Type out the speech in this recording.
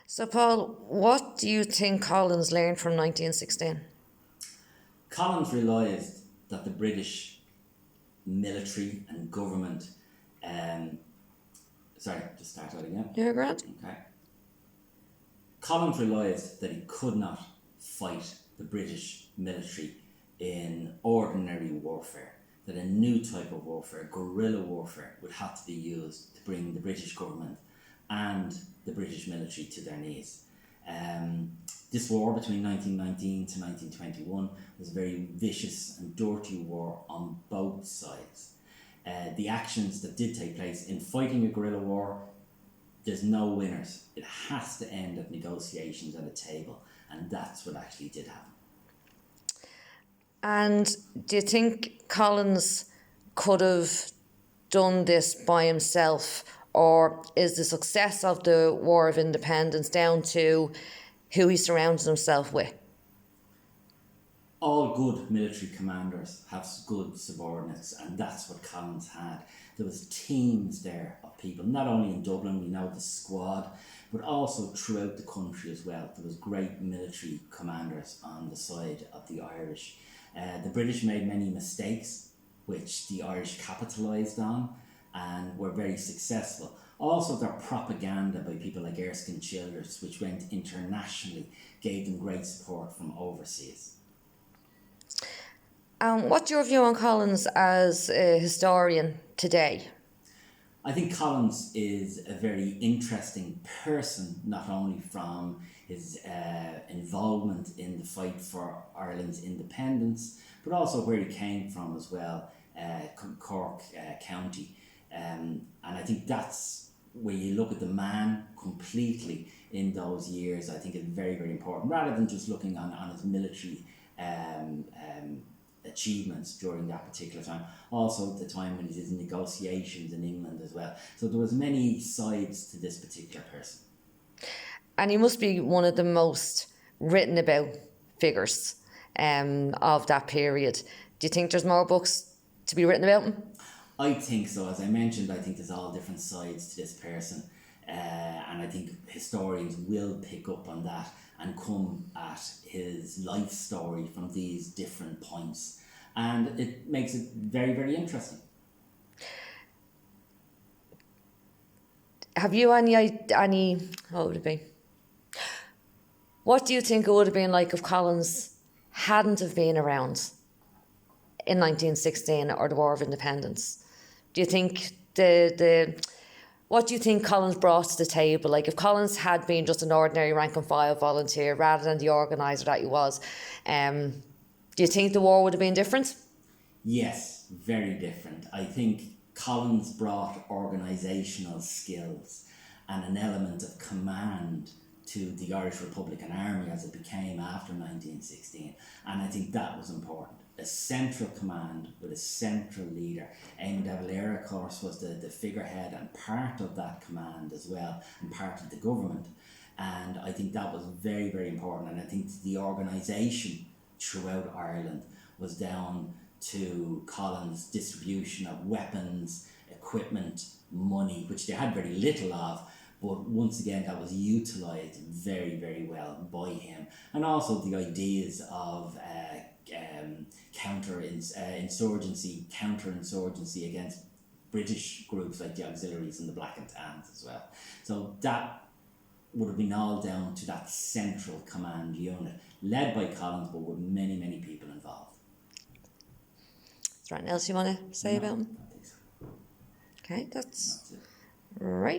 So, Paul, what do you think Collins learned from 1916? Collins realised that the British military and government, just start that again. You're grand. Okay. Collins realised that he could not fight the British military in ordinary warfare, that a new type of warfare, guerrilla warfare, would have to be used to bring the British government and the British military to their knees. This war between 1919 to 1921 was a very vicious and dirty war on both sides. The actions that did take place in fighting a guerrilla war, there's no winners. It has to end at negotiations at a table, and that's what actually did happen. And do you think Collins could have done this by himself, or is the success of the War of Independence down to who he surrounded himself with? All good military commanders have good subordinates, and that's what Collins had. There was teams there of people, not only in Dublin, we know the squad, but also throughout the country as well. There was great military commanders on the side of the Irish. The British made many mistakes, which the Irish capitalised on and were very successful. Also, their propaganda by people like Erskine Childers, which went internationally, gave them great support from overseas. What's your view on Collins as a historian today? I think Collins is a very interesting person, not only from his involvement in the fight for Ireland's independence, but also where he came from as well, Cork County. And I think that's where you look at the man completely in those years. I think it's very, very important, rather than just looking on his military achievements during that particular time. Also the time when he did negotiations in England as well. So there was many sides to this particular person. And he must be one of the most written about figures of that period. Do you think there's more books to be written about him? I think so. As I mentioned, I think there's all different sides to this person. And I think historians will pick up on that and come at his life story from these different points. And it makes it very, very interesting. Have you any, what would it be? What do you think it would have been like if Collins hadn't have been around in 1916 or the War of Independence? Do you think what do you think Collins brought to the table? Like if Collins had been just an ordinary rank and file volunteer rather than the organiser that he was, do you think the war would have been different? Yes, very different. I think Collins brought organisational skills and an element of command to the Irish Republican Army as it became after 1916. And I think that was important. A central command with a central leader. Eamon de Valera, of course, was the figurehead and part of that command as well, and part of the government. And I think that was very, very important. And I think the organisation throughout Ireland was down to Collins' distribution of weapons, equipment, money, which they had very little of. But once again, that was utilised very, very well by him. And also the ideas of counterinsurgency against British groups like the Auxiliaries and the Black and Tans as well. So that would have been all down to that central command unit, led by Collins, but with many, many people involved. Is there anything else you want to say about him? I don't think so. Okay, that's right.